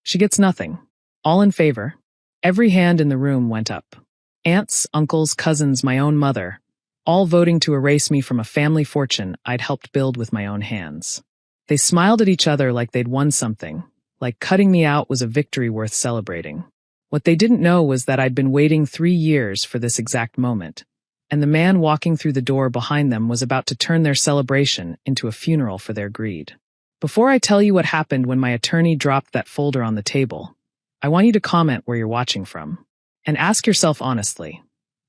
She gets nothing. All in favor? Every hand in the room went up. Aunts, uncles, cousins, my own mother, all voting to erase me from a family fortune I'd helped build with my own hands. They smiled at each other like they'd won something, like cutting me out was a victory worth celebrating. What they didn't know was that I'd been waiting 3 years for this exact moment, and the man walking through the door behind them was about to turn their celebration into a funeral for their greed. Before I tell you what happened when my attorney dropped that folder on the table, I want you to comment where you're watching from. And ask yourself honestly,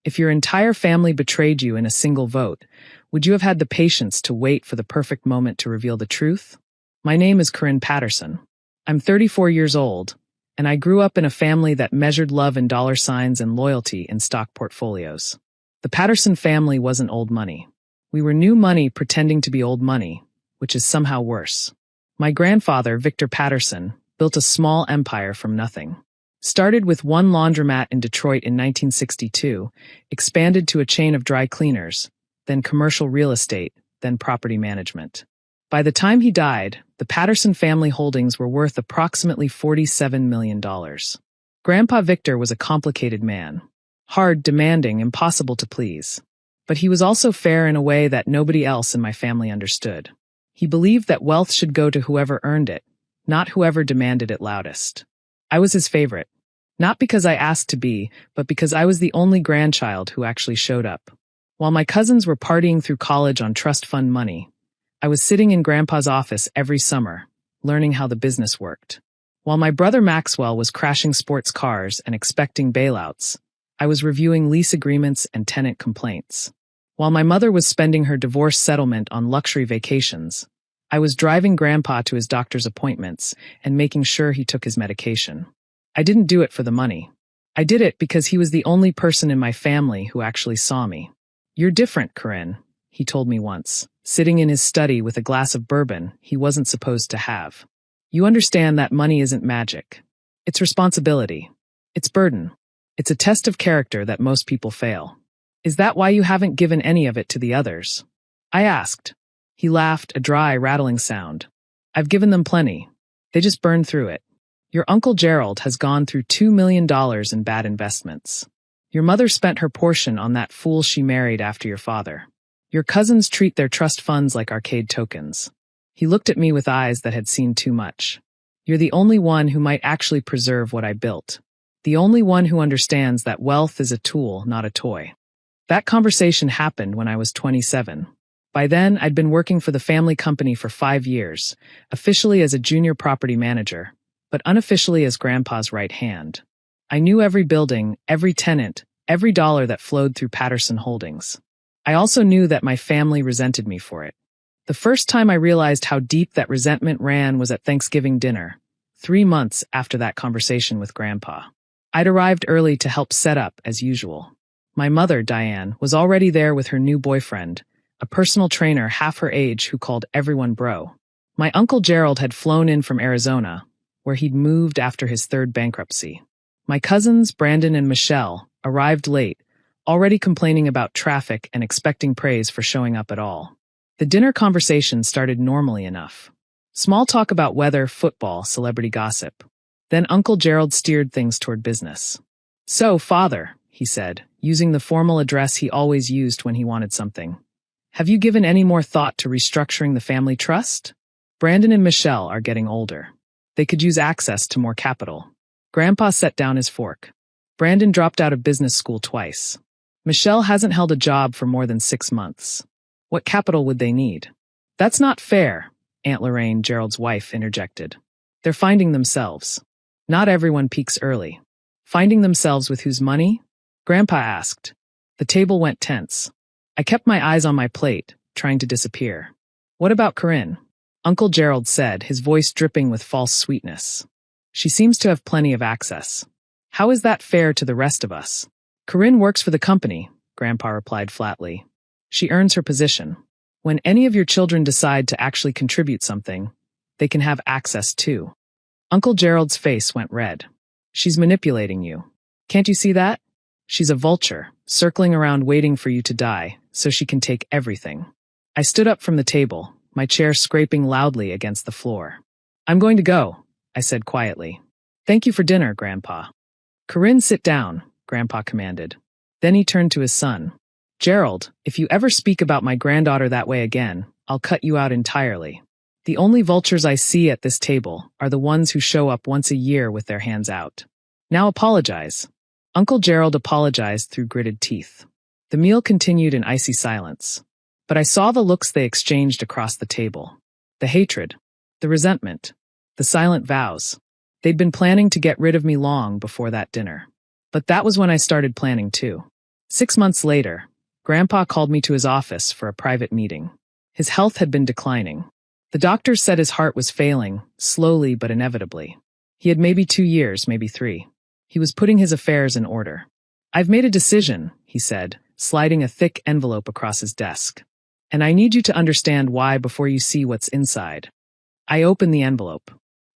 if your entire family betrayed you in a single vote, would you have had the patience to wait for the perfect moment to reveal the truth? My name is Corinne Patterson. I'm 34 years old, and I grew up in a family that measured love in dollar signs and loyalty in stock portfolios. The Patterson family wasn't old money. We were new money pretending to be old money, which is somehow worse. My grandfather, Victor Patterson, built a small empire from nothing. Started with one laundromat in Detroit in 1962, expanded to a chain of dry cleaners, then commercial real estate, then property management. By the time he died, the Patterson family holdings were worth approximately $47 million. Grandpa Victor was a complicated man. Hard, demanding, impossible to please. But he was also fair in a way that nobody else in my family understood. He believed that wealth should go to whoever earned it, not whoever demanded it loudest. I was his favorite. Not because I asked to be, but because I was the only grandchild who actually showed up. While my cousins were partying through college on trust fund money, I was sitting in Grandpa's office every summer, learning how the business worked. While my brother Maxwell was crashing sports cars and expecting bailouts, I was reviewing lease agreements and tenant complaints. While my mother was spending her divorce settlement on luxury vacations, I was driving Grandpa to his doctor's appointments and making sure he took his medication. I didn't do it for the money. I did it because he was the only person in my family who actually saw me. "You're different, Corinne," he told me once, sitting in his study with a glass of bourbon he wasn't supposed to have. "You understand that money isn't magic. It's responsibility. It's burden. It's a test of character that most people fail. Is that why you haven't given any of it to the others?" I asked. He laughed, a dry, rattling sound. "I've given them plenty. They just burned through it. Your Uncle Gerald has gone through $2 million in bad investments. Your mother spent her portion on that fool she married after your father. Your cousins treat their trust funds like arcade tokens." He looked at me with eyes that had seen too much. "You're the only one who might actually preserve what I built. The only one who understands that wealth is a tool, not a toy." That conversation happened when I was 27. By then, I'd been working for the family company for 5 years, officially as a junior property manager, but unofficially as Grandpa's right hand. I knew every building, every tenant, every dollar that flowed through Patterson Holdings. I also knew that my family resented me for it. The first time I realized how deep that resentment ran was at Thanksgiving dinner, 3 months after that conversation with Grandpa. I'd arrived early to help set up, as usual. My mother, Diane, was already there with her new boyfriend, a personal trainer half her age who called everyone bro. My Uncle Gerald had flown in from Arizona, where he'd moved after his 3rd bankruptcy. My cousins, Brandon and Michelle, arrived late, already complaining about traffic and expecting praise for showing up at all. The dinner conversation started normally enough. Small talk about weather, football, celebrity gossip. Then Uncle Gerald steered things toward business. "So, Father," he said, using the formal address he always used when he wanted something, "have you given any more thought to restructuring the family trust? Brandon and Michelle are getting older. They could use access to more capital." Grandpa set down his fork. "Brandon dropped out of business school twice. Michelle hasn't held a job for more than 6 months. What capital would they need?" "That's not fair," Aunt Lorraine, Gerald's wife, interjected. "They're finding themselves. Not everyone peaks early." "Finding themselves with whose money?" Grandpa asked. The table went tense. I kept my eyes on my plate, trying to disappear. "What about Corinne?" Uncle Gerald said, his voice dripping with false sweetness. "She seems to have plenty of access. How is that fair to the rest of us?" "Corinne works for the company," Grandpa replied flatly. "She earns her position. When any of your children decide to actually contribute something, they can have access too." Uncle Gerald's face went red. "She's manipulating you. Can't you see that? She's a vulture, circling around waiting for you to die, so she can take everything." I stood up from the table, my chair scraping loudly against the floor. "I'm going to go," I said quietly. Thank you for dinner, Grandpa. Corinne, sit down, Grandpa commanded. Then he turned to his son. Gerald, if you ever speak about my granddaughter that way again, I'll cut you out entirely. The only vultures I see at this table are the ones who show up once a year with their hands out. Now apologize. Uncle Gerald apologized through gritted teeth. The meal continued in icy silence. But I saw the looks they exchanged across the table. The hatred, the resentment, the silent vows. They'd been planning to get rid of me long before that dinner. But that was when I started planning too. 6 months later, Grandpa called me to his office for a private meeting. His health had been declining. The doctors said his heart was failing, slowly but inevitably. He had maybe 2 years, maybe 3. He was putting his affairs in order. I've made a decision, he said, sliding a thick envelope across his desk. And I need you to understand why before you see what's inside. I opened the envelope.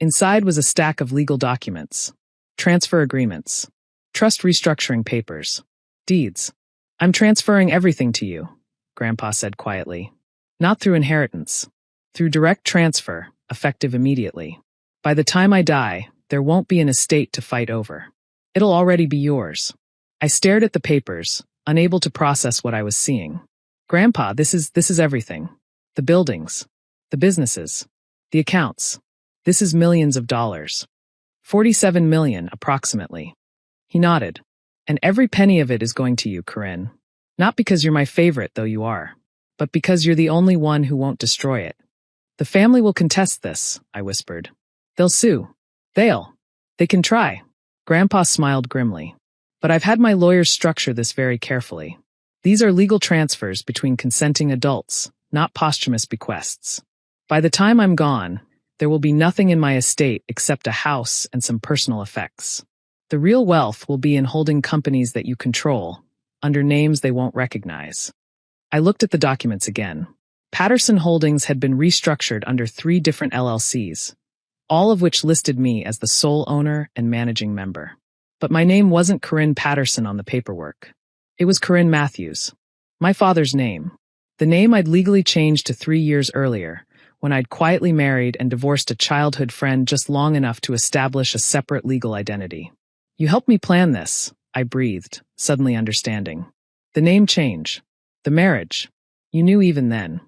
Inside was a stack of legal documents. Transfer agreements. Trust restructuring papers. Deeds. I'm transferring everything to you, Grandpa said quietly. Not through inheritance. Through direct transfer, effective immediately. By the time I die, there won't be an estate to fight over. It'll already be yours. I stared at the papers, unable to process what I was seeing. Grandpa, this is everything. The buildings. The businesses. The accounts. This is millions of dollars. 47 million, approximately. He nodded. And every penny of it is going to you, Corinne. Not because you're my favorite, though you are. But because you're the only one who won't destroy it. The family will contest this, I whispered. They'll sue. They can try. Grandpa smiled grimly. But I've had my lawyers structure this very carefully. These are legal transfers between consenting adults, not posthumous bequests. By the time I'm gone, there will be nothing in my estate except a house and some personal effects. The real wealth will be in holding companies that you control, under names they won't recognize. I looked at the documents again. Patterson Holdings had been restructured under 3 different LLCs, all of which listed me as the sole owner and managing member. But my name wasn't Corinne Patterson on the paperwork. It was Corinne Matthews, my father's name, the name I'd legally changed to 3 years earlier, when I'd quietly married and divorced a childhood friend just long enough to establish a separate legal identity. You helped me plan this, I breathed, suddenly understanding. The name change. The marriage. You knew even then.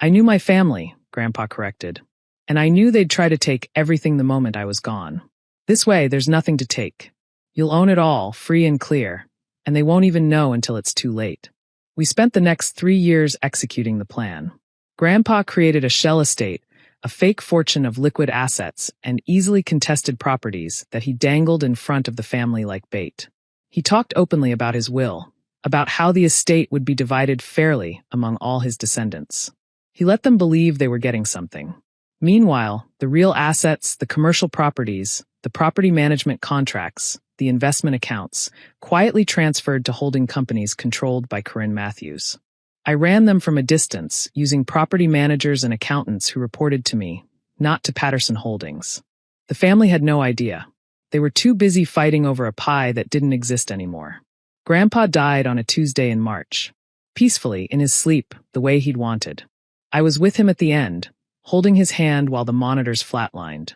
I knew my family, Grandpa corrected. And I knew they'd try to take everything the moment I was gone. This way, there's nothing to take. You'll own it all, free and clear, and they won't even know until it's too late. We spent the next 3 years executing the plan. Grandpa created a shell estate, a fake fortune of liquid assets and easily contested properties that he dangled in front of the family like bait. He talked openly about his will, about how the estate would be divided fairly among all his descendants. He let them believe they were getting something. Meanwhile, the real assets, the commercial properties, the property management contracts, the investment accounts, quietly transferred to holding companies controlled by Corinne Matthews. I ran them from a distance, using property managers and accountants who reported to me, not to Patterson Holdings. The family had no idea. They were too busy fighting over a pie that didn't exist anymore. Grandpa died on a Tuesday in March. Peacefully, in his sleep, the way he'd wanted. I was with him at the end, holding his hand while the monitors flatlined.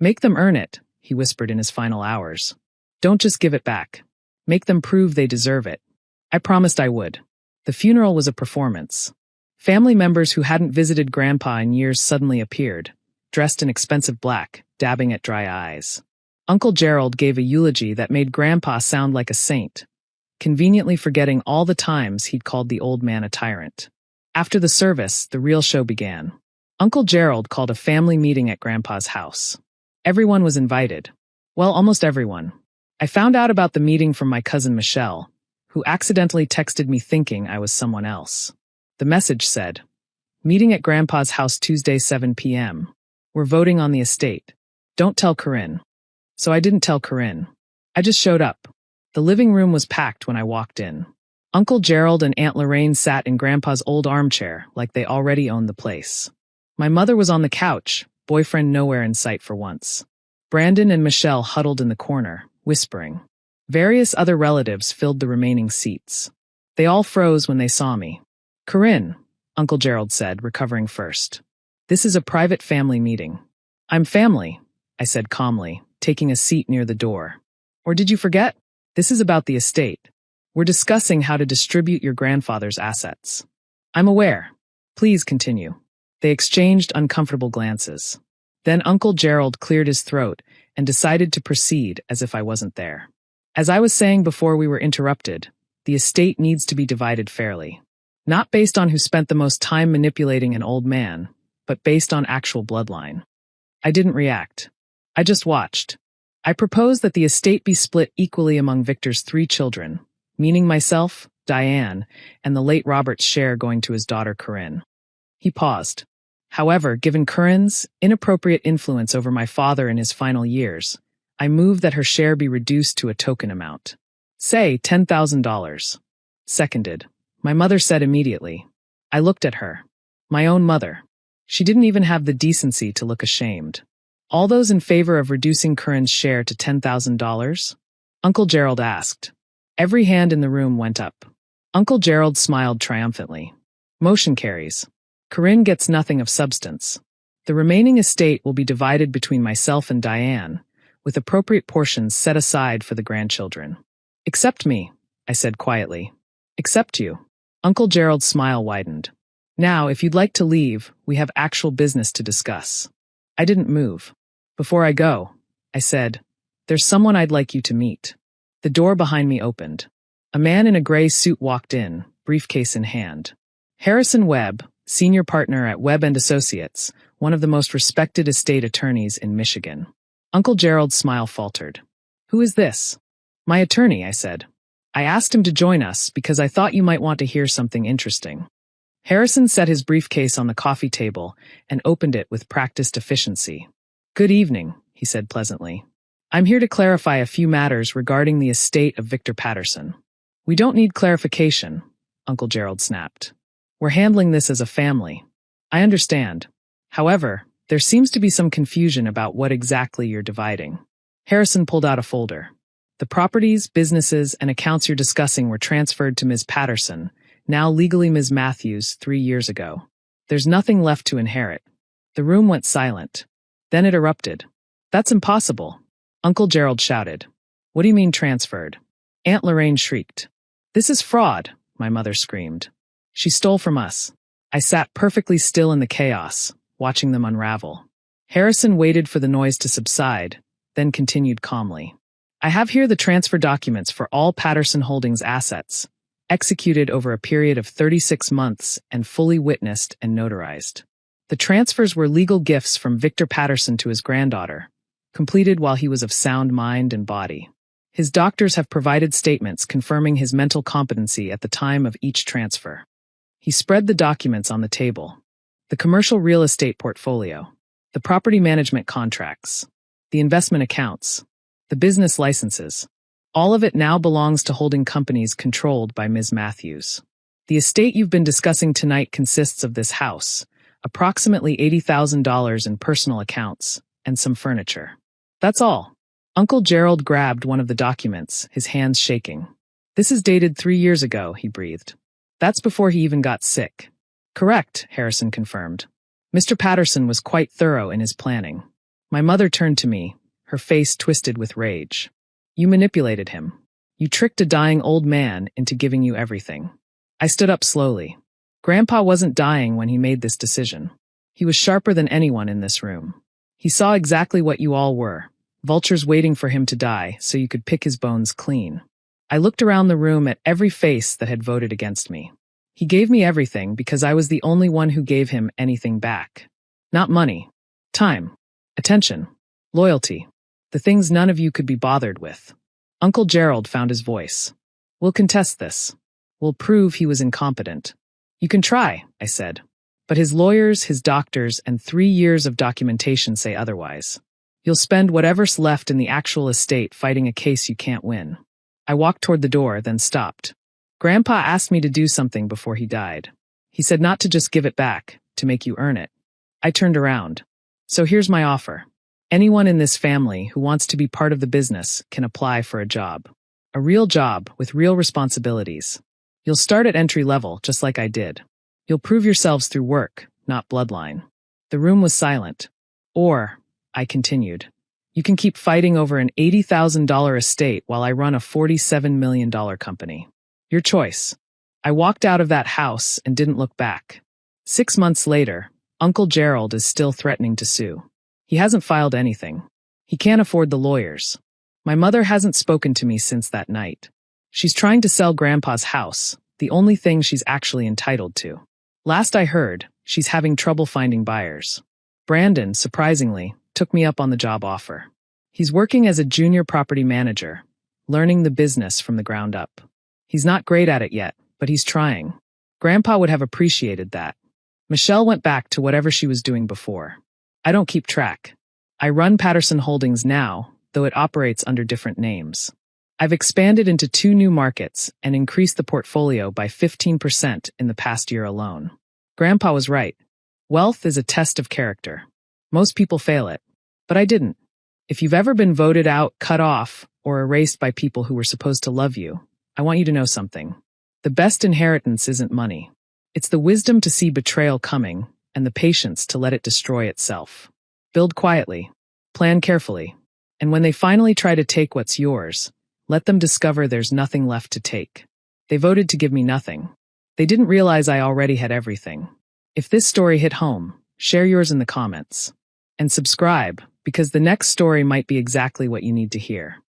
Make them earn it, he whispered in his final hours. Don't just give it back. Make them prove they deserve it. I promised I would. The funeral was a performance. Family members who hadn't visited Grandpa in years suddenly appeared, dressed in expensive black, dabbing at dry eyes. Uncle Gerald gave a eulogy that made Grandpa sound like a saint, conveniently forgetting all the times he'd called the old man a tyrant. After the service, the real show began. Uncle Gerald called a family meeting at Grandpa's house. Everyone was invited. Well, almost everyone. I found out about the meeting from my cousin Michelle, who accidentally texted me thinking I was someone else. The message said, "Meeting at Grandpa's house Tuesday 7 p.m. We're voting on the estate. Don't tell Corinne." So I didn't tell Corinne. I just showed up. The living room was packed when I walked in. Uncle Gerald and Aunt Lorraine sat in Grandpa's old armchair like they already owned the place. My mother was on the couch, boyfriend nowhere in sight for once. Brandon and Michelle huddled in the corner, whispering. Various other relatives filled the remaining seats. They all froze when they saw me. "Corinne," Uncle Gerald said, recovering first. "This is a private family meeting." "I'm family," I said calmly, taking a seat near the door. Or did you forget? This is about the estate. We're discussing how to distribute your grandfather's assets. I'm aware. Please continue. They exchanged uncomfortable glances. Then Uncle Gerald cleared his throat and decided to proceed as if I wasn't there. As I was saying before we were interrupted, the estate needs to be divided fairly. Not based on who spent the most time manipulating an old man, but based on actual bloodline. I didn't react. I just watched. I proposed that the estate be split equally among Victor's 3 children, meaning myself, Diane, and the late Robert's share going to his daughter Corinne. He paused. However, given Corinne's inappropriate influence over my father in his final years, I moved that her share be reduced to a token amount. Say $10,000. Seconded. My mother said immediately. I looked at her. My own mother. She didn't even have the decency to look ashamed. All those in favor of reducing Corinne's share to $10,000? Uncle Gerald asked. Every hand in the room went up. Uncle Gerald smiled triumphantly. Motion carries. Corinne gets nothing of substance. The remaining estate will be divided between myself and Diane, with appropriate portions set aside for the grandchildren. Except me, I said quietly. Except you. Uncle Gerald's smile widened. Now, if you'd like to leave, we have actual business to discuss. I didn't move. Before I go, I said, there's someone I'd like you to meet. The door behind me opened. A man in a gray suit walked in, briefcase in hand. Harrison Webb, senior partner at Webb & Associates, one of the most respected estate attorneys in Michigan. Uncle Gerald's smile faltered. Who is this? My attorney, I said. I asked him to join us because I thought you might want to hear something interesting. Harrison set his briefcase on the coffee table and opened it with practiced efficiency. Good evening, he said pleasantly. I'm here to clarify a few matters regarding the estate of Victor Patterson. We don't need clarification, Uncle Gerald snapped. We're handling this as a family. I understand. However, there seems to be some confusion about what exactly you're dividing. Harrison pulled out a folder. The properties, businesses, and accounts you're discussing were transferred to Ms. Patterson, now legally Ms. Matthews, 3 years ago. There's nothing left to inherit. The room went silent. Then it erupted. That's impossible, Uncle Gerald shouted. What do you mean transferred? Aunt Lorraine shrieked. This is fraud, my mother screamed. She stole from us. I sat perfectly still in the chaos, watching them unravel. Harrison waited for the noise to subside, then continued calmly. I have here the transfer documents for all Patterson Holdings assets, executed over a period of 36 months and fully witnessed and notarized. The transfers were legal gifts from Victor Patterson to his granddaughter, completed while he was of sound mind and body. His doctors have provided statements confirming his mental competency at the time of each transfer. He spread the documents on the table. The commercial real estate portfolio, the property management contracts, the investment accounts, the business licenses. All of it now belongs to holding companies controlled by Ms. Matthews. The estate you've been discussing tonight consists of this house, approximately $80,000 in personal accounts, and some furniture. That's all. Uncle Gerald grabbed one of the documents, his hands shaking. This is dated 3 years ago, he breathed. That's before he even got sick. Correct, Harrison confirmed. Mr. Patterson was quite thorough in his planning. My mother turned to me, her face twisted with rage. You manipulated him. You tricked a dying old man into giving you everything. I stood up slowly. Grandpa wasn't dying when he made this decision. He was sharper than anyone in this room. He saw exactly what you all were, vultures waiting for him to die so you could pick his bones clean. I looked around the room at every face that had voted against me. He gave me everything because I was the only one who gave him anything back. Not money. Time. Attention. Loyalty. The things none of you could be bothered with. Uncle Gerald found his voice. We'll contest this. We'll prove he was incompetent. You can try, I said. But his lawyers, his doctors, and 3 years of documentation say otherwise. You'll spend whatever's left in the actual estate fighting a case you can't win. I walked toward the door, then stopped. Grandpa asked me to do something before he died. He said not to just give it back, to make you earn it. I turned around. So here's my offer. Anyone in this family who wants to be part of the business can apply for a job. A real job with real responsibilities. You'll start at entry level, just like I did. You'll prove yourselves through work, not bloodline. The room was silent. Or, I continued, You can keep fighting over an $80,000 estate while I run a $47 million company. Your choice. I walked out of that house and didn't look back. 6 months later, Uncle Gerald is still threatening to sue. He hasn't filed anything. He can't afford the lawyers. My mother hasn't spoken to me since that night. She's trying to sell Grandpa's house, the only thing she's actually entitled to. Last I heard, she's having trouble finding buyers. Brandon, surprisingly, took me up on the job offer. He's working as a junior property manager, learning the business from the ground up. He's not great at it yet, but he's trying. Grandpa would have appreciated that. Michelle went back to whatever she was doing before. I don't keep track. I run Patterson Holdings now, though it operates under different names. I've expanded into 2 new markets and increased the portfolio by 15% in the past year alone. Grandpa was right. Wealth is a test of character. Most people fail it, but I didn't. If you've ever been voted out, cut off, or erased by people who were supposed to love you, I want you to know something. The best inheritance isn't money. It's the wisdom to see betrayal coming and the patience to let it destroy itself. Build quietly, plan carefully, and when they finally try to take what's yours, let them discover there's nothing left to take. They voted to give me nothing. They didn't realize I already had everything. If this story hit home, share yours in the comments. And subscribe, because the next story might be exactly what you need to hear.